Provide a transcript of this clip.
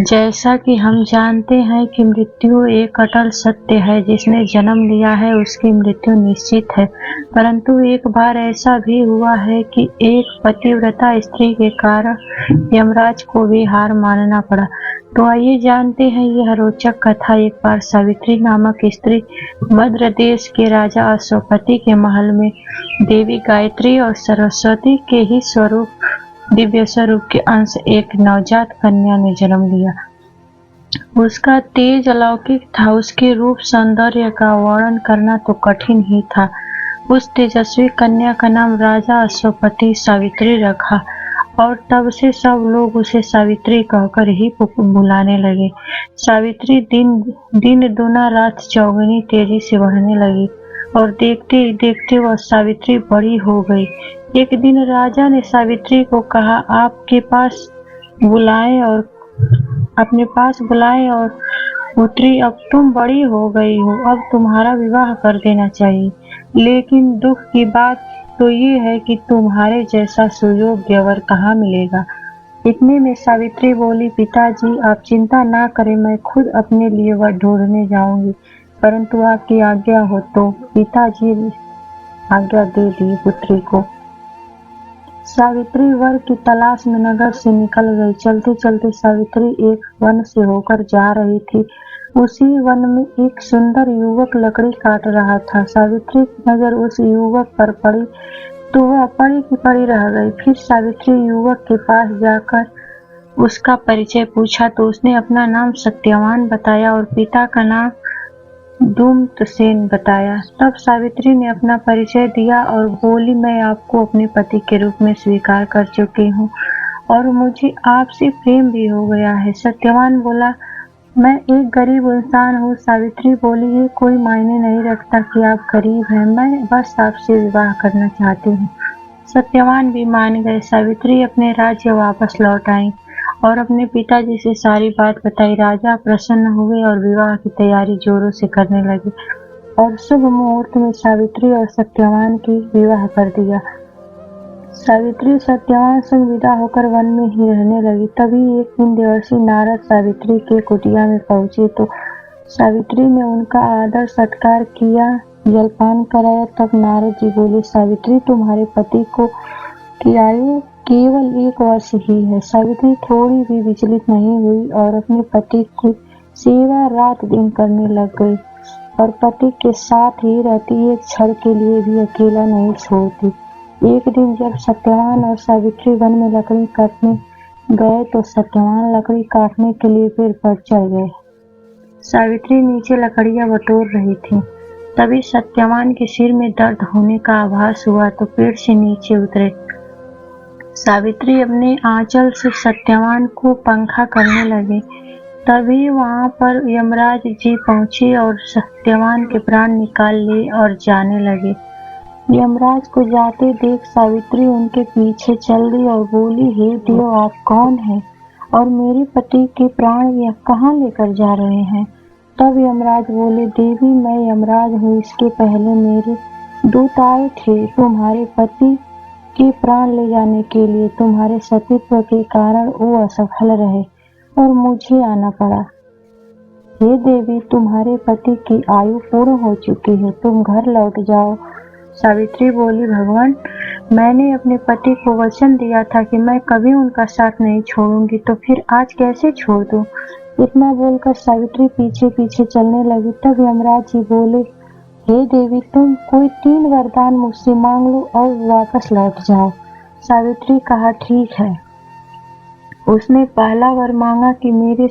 जैसा कि हम जानते हैं कि मृत्यु एक अटल सत्य है, जिसने जन्म लिया है उसकी मृत्यु निश्चित है। परंतु एक बार ऐसा भी हुआ है कि एक पतिव्रता स्त्री के कारण यमराज को भी हार मानना पड़ा। तो आइए जानते हैं यह रोचक कथा। एक बार सावित्री नामक स्त्री मद्र देश के राजा अश्वपति के महल में देवी गायत्री और सरस्वती के ही दिव्य स्वरूप के अंश एक नवजात कन्या ने जन्म लिया। उसका तेज अलौकिक था, उसके रूप सौंदर्य का वर्णन करना तो कठिन ही था। उस तेजस्वी कन्या का नाम राजा अश्वपति सावित्री रखा और तब से सब लोग उसे सावित्री कहकर ही बुलाने लगे। सावित्री दिन दूना रात चौगुनी तेजी से बढ़ने लगी और देखते ही देखते वह सावित्री बड़ी हो गई। एक दिन राजा ने सावित्री को कहा, आपके पास अपने पास बुलाए और पुत्री, अब तुम बड़ी हो गई हो, अब तुम्हारा विवाह कर देना चाहिए। लेकिन दुख की बात तो ये है कि तुम्हारे जैसा सुयोग्य वर कहाँ मिलेगा। इतने में सावित्री बोली, पिताजी आप चिंता ना करें, मैं खुद अपने लिए वर ढूंढने जाऊंगी, परंतु आपकी आज्ञा हो। तो पिताजी आज्ञा दे दी पुत्री को। सावित्री वर की तलाश में नगर से निकल गई। चलते चलते सावित्री एक वन से होकर जा रही थी। उसी वन में एक सुंदर युवक लकड़ी काट रहा था। सावित्री की नजर उस युवक पर पड़ी तो वह पड़ी की पड़ी रह गई। फिर सावित्री युवक के पास जाकर उसका परिचय पूछा तो उसने अपना नाम सत्यवान बताया और पिता का नाम धूम्रसेन बताया। तब सावित्री ने अपना परिचय दिया और बोली, मैं आपको अपने पति के रूप में स्वीकार कर चुकी हूँ और मुझे आपसे प्रेम भी हो गया है। सत्यवान बोला, मैं एक गरीब इंसान हूँ। सावित्री बोली, ये कोई मायने नहीं रखता कि आप गरीब हैं, मैं बस आपसे विवाह करना चाहती हूँ। सत्यवान भी मान गए। सावित्री अपने राज्य वापस लौट आई और अपने पिताजी से सारी बात बताई। राजा प्रसन्न हुए और विवाह की तैयारी जोरों से करने लगे और शुभ मुहूर्त में सावित्री और सत्यवान की विवाह कर दिया। सावित्री सत्यवान संग विदा होकर वन में ही रहने लगी। तभी एक दिन देवर्षि नारद सावित्री के कुटिया में पहुंचे तो सावित्री ने उनका आदर सत्कार किया, जलपान कराया। तब नारद जी बोले, सावित्री तुम्हारे पति की आयु केवल 1 वर्ष ही है। सावित्री थोड़ी भी विचलित नहीं हुई और अपने पति की सेवा रात दिन करने लग गई और पति के साथ ही रहती, एक क्षण के लिए भी अकेला नहीं छोड़ती। एक दिन जब सत्यवान और सावित्री वन में लकड़ी काटने गए तो सत्यवान लकड़ी काटने के लिए पेड़ पर चढ़ गए। सावित्री नीचे लकड़ियां बटोर रही थी। तभी सत्यवान के सिर में दर्द होने का आभास हुआ तो पेड़ से नीचे उतरे। सावित्री अपने आंचल से सत्यवान को पंखा करने लगे। तभी वहां पर यमराज जी पहुंचे और सत्यवान के प्राण निकाल लिए और जाने लगे। यमराज को जाते देख सावित्री उनके पीछे चल दी और बोली, हे देव, आप कौन हैं और मेरे पति के प्राण कहाँ लेकर जा रहे हैं। तब यमराज बोले, देवी, मैं यमराज हूँ। इसके पहले मेरे दूत आए थे तुम्हारे पति के प्राण ले जाने के लिए। तुम्हारे सतीत्व के कारण वो असफल रहे और मुझे आना पड़ा। हे देवी, तुम्हारे पति की आयु पूर्ण हो चुकी है, तुम घर लौट जाओ। सावित्री बोली, भगवान, मैंने अपने पति को वचन दिया था कि मैं कभी उनका साथ नहीं छोड़ूंगी, तो फिर आज कैसे छोड़ दूं। इतना बोलकर सावित्री पीछे पीछे चलने लगी। तब यमराज जी बोले, हे देवी, तुम कोई 3 वरदान मुझसे मांग लो और वापस लौट जाओ। सावित्री कहा, ठीक है। उसने पहला वर मांगा कि मेरे